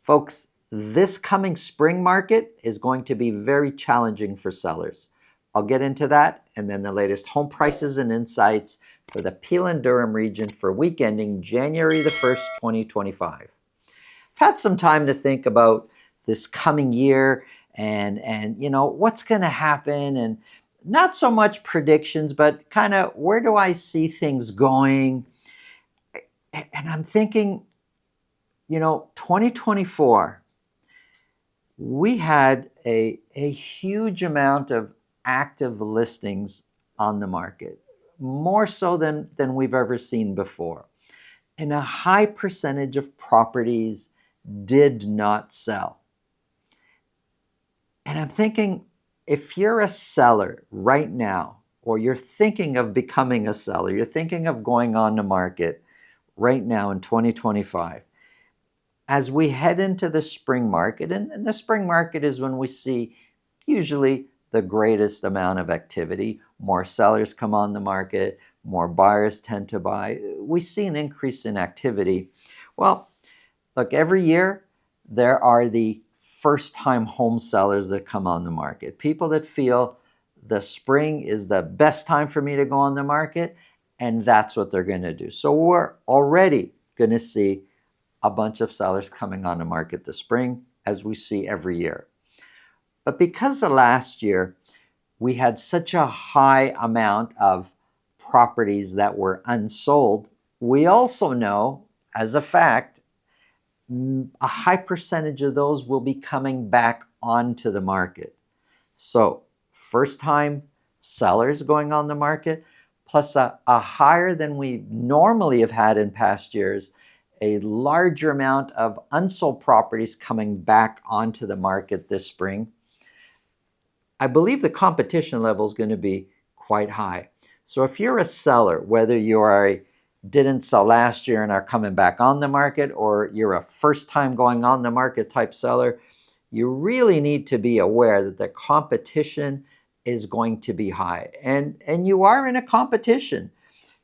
Folks, this coming spring market is going to be very challenging for sellers. I'll get into that and then the latest home prices and insights for the Peel and Durham region for week ending January the 1st, 2025. I've had some time to think about this coming year and what's going to happen, and not so much predictions, but kind of where do I see things going. And I'm thinking, 2024, we had a huge amount of active listings on the market, more so than we've ever seen before. And a high percentage of properties did not sell. And I'm thinking, if you're a seller right now, or you're thinking of becoming a seller, you're thinking of going on the market right now in 2025, as we head into the spring market, and the spring market is when we see usually the greatest amount of activity, more sellers come on the market, more buyers tend to buy, we see an increase in activity. Well, look, every year there are the first-time home sellers that come on the market, people that feel the spring is the best time for me to go on the market, and that's what they're going to do. So we're already going to see a bunch of sellers coming on the market this spring, as we see every year. But because of last year, we had such a high amount of properties that were unsold, we also know, as a fact, a high percentage of those will be coming back onto the market. So first-time sellers going on the market, plus a higher than we normally have had in past years, a larger amount of unsold properties coming back onto the market this spring. I believe the competition level is going to be quite high. So if you're a seller, whether you didn't sell last year and are coming back on the market, or you're a first time going on the market type seller, you really need to be aware that the competition is going to be high. And you are in a competition.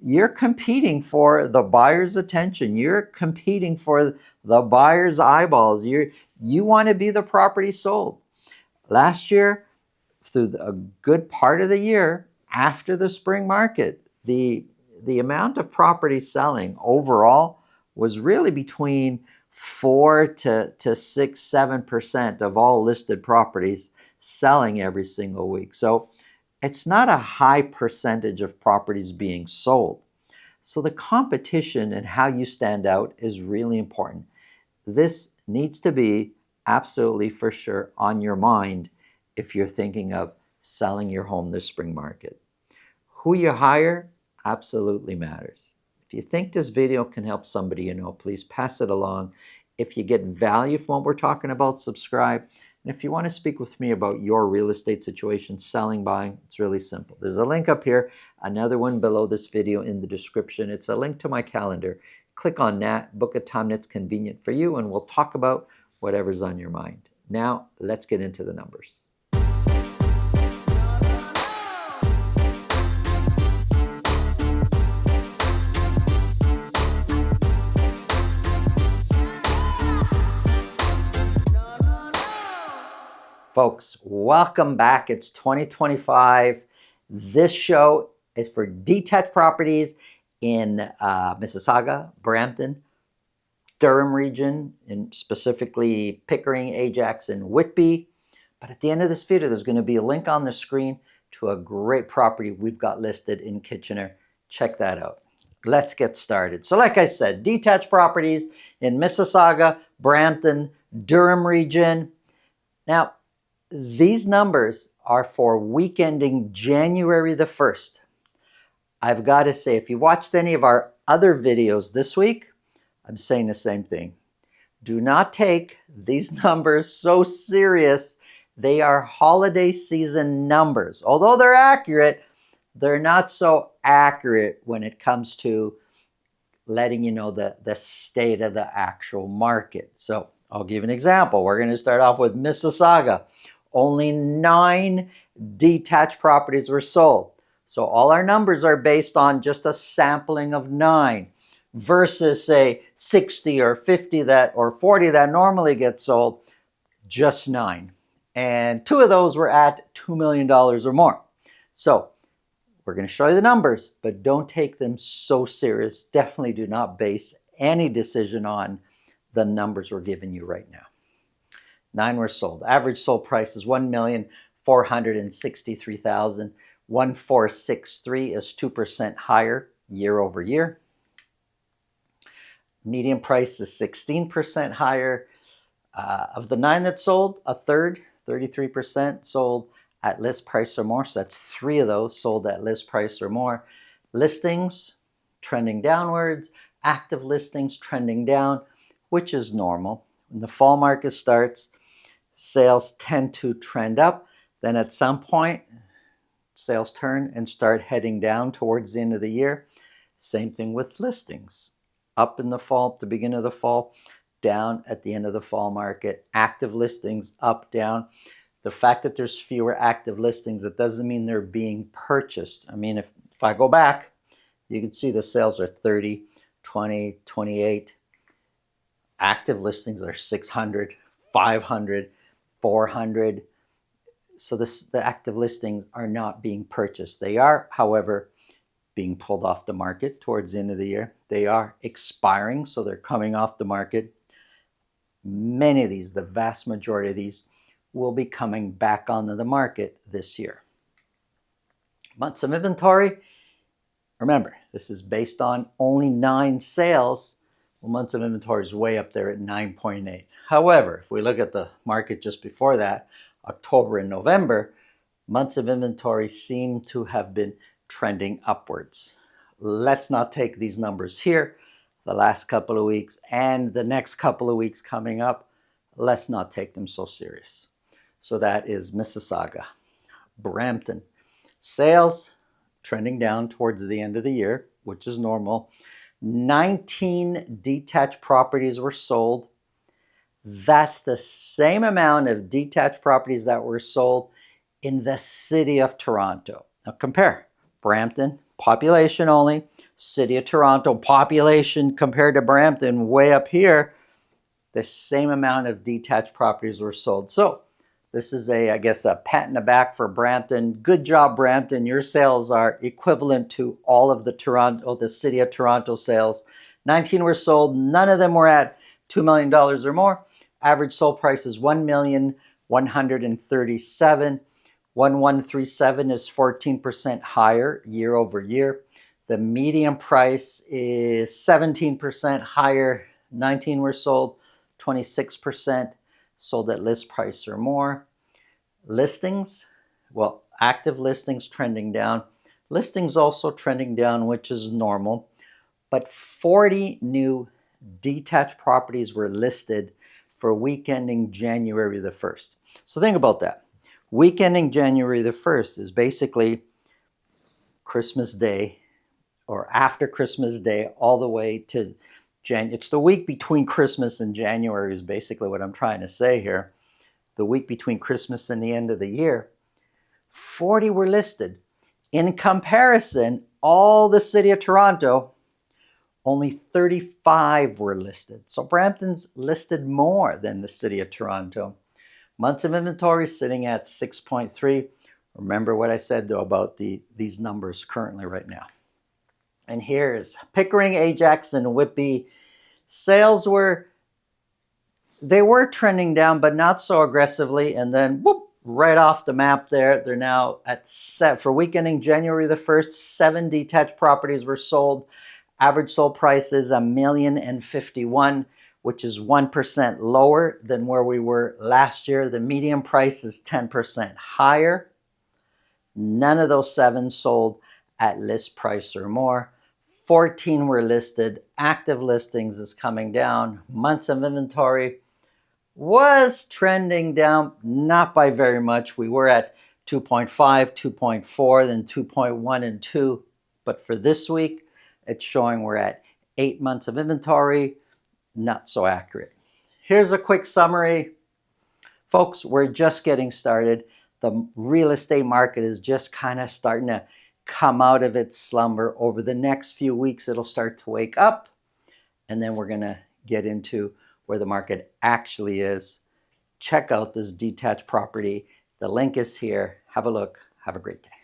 You're competing for the buyer's attention. You're competing for the buyer's eyeballs. You want to be the property sold. Last year, through a good part of the year after the spring market, the amount of properties selling overall was really between 4 to 6, 7% of all listed properties selling every single week. So it's not a high percentage of properties being sold. So the competition and how you stand out is really important. This needs to be absolutely for sure on your mind if you're thinking of selling your home this spring market. Who you hire absolutely matters. If you think this video can help somebody please pass it along. If you get value from what we're talking about, subscribe. And if you want to speak with me about your real estate situation, selling, buying, it's really simple. There's a link up here, another one below this video in the description. It's a link to my calendar. Click on that, book a time that's convenient for you, and we'll talk about whatever's on your mind. Now, let's get into the numbers. Folks, welcome back. It's 2025. This show is for detached properties in Mississauga, Brampton, Durham region, and specifically Pickering, Ajax, and Whitby. But at the end of this video, there's going to be a link on the screen to a great property we've got listed in Kitchener. Check that out. Let's get started. So like I said, detached properties in Mississauga, Brampton, Durham region. Now, these numbers are for week ending January the 1st. I've got to say, if you watched any of our other videos this week, I'm saying the same thing. Do not take these numbers so serious. They are holiday season numbers. Although they're accurate, they're not so accurate when it comes to letting you know the state of the actual market. So I'll give an example. We're going to start off with Mississauga. Only 9 detached properties were sold. So all our numbers are based on just a sampling of 9. versus say 60 or 50 that or 40 that normally get sold, just 9. And 2 of those were at $2 million or more. So we're going to show you the numbers, but don't take them so serious. Definitely do not base any decision on the numbers we're giving you right now. 9 were sold. Average sold price is $1,463,000. 1,463 is 2% higher year over year. Median price is 16% higher. Of the 9 that sold, a third, 33%, sold at list price or more. So that's 3 of those sold at list price or more. Listings trending downwards. Active listings trending down, which is normal. When the fall market starts, sales tend to trend up. Then at some point, sales turn and start heading down towards the end of the year. Same thing with listings. Up in the fall, at the beginning of the fall, down at the end of the fall market. Active listings up, down. The fact that there's fewer active listings, it doesn't mean they're being purchased. I mean, if I go back, you can see the sales are 30, 20, 28. Active listings are 600, 500, 400. So the active listings are not being purchased. They are, however, being pulled off the market towards the end of the year. They are expiring, so they're coming off the market. Many of these, the vast majority of these, will be coming back onto the market this year. Months of inventory. Remember, this is based on only 9 sales. Well, months of inventory is way up there at 9.8. However, if we look at the market just before that, October and November, months of inventory seem to have been trending upwards. Let's not take these numbers here, the last couple of weeks and the next couple of weeks coming up. Let's not take them so serious. So that is Mississauga. Brampton. Sales trending down towards the end of the year, which is normal. 19 detached properties were sold. That's the same amount of detached properties that were sold in the city of Toronto. Now compare Brampton, population only, city of Toronto, population compared to Brampton, way up here, the same amount of detached properties were sold. So this is I guess, a pat in the back for Brampton. Good job, Brampton. Your sales are equivalent to all of the city of Toronto sales. 19 were sold. None of them were at $2 million or more. Average sold price is $1,137,000. 1,137 is 14% higher year over year. The median price is 17% higher. 19 were sold. 26% sold at list price or more. Listings, well, active listings trending down. Listings also trending down, which is normal. But 40 new detached properties were listed for week ending January the 1st. So think about that. Week ending January the 1st is basically Christmas Day or after Christmas Day all the way to January. It's the week between Christmas and January is basically what I'm trying to say here. The week between Christmas and the end of the year. 40 were listed. In comparison, all the city of Toronto, only 35 were listed. So Brampton's listed more than the city of Toronto. Months of inventory sitting at 6.3. Remember what I said though about these numbers currently right now. And here's Pickering, Ajax, and Whitby. Sales were trending down, but not so aggressively. And then whoop, right off the map there, they're now at for week ending January the 1st, 7 detached properties were sold. Average sold price is $1,051,000, which is 1% lower than where we were last year. The median price is 10% higher. None of those 7 sold at list price or more. 14 were listed. Active listings is coming down. Months of inventory was trending down, not by very much. We were at 2.5, 2.4, then 2.1 and 2. But for this week, it's showing we're at 8 months of inventory. Not so accurate. Here's a quick summary. Folks, we're just getting started. The real estate market is just kind of starting to come out of its slumber. Over the next few weeks, it'll start to wake up. and then we're going to get into where the market actually is. Check out this detached property. The link is here. Have a look. Have a great day.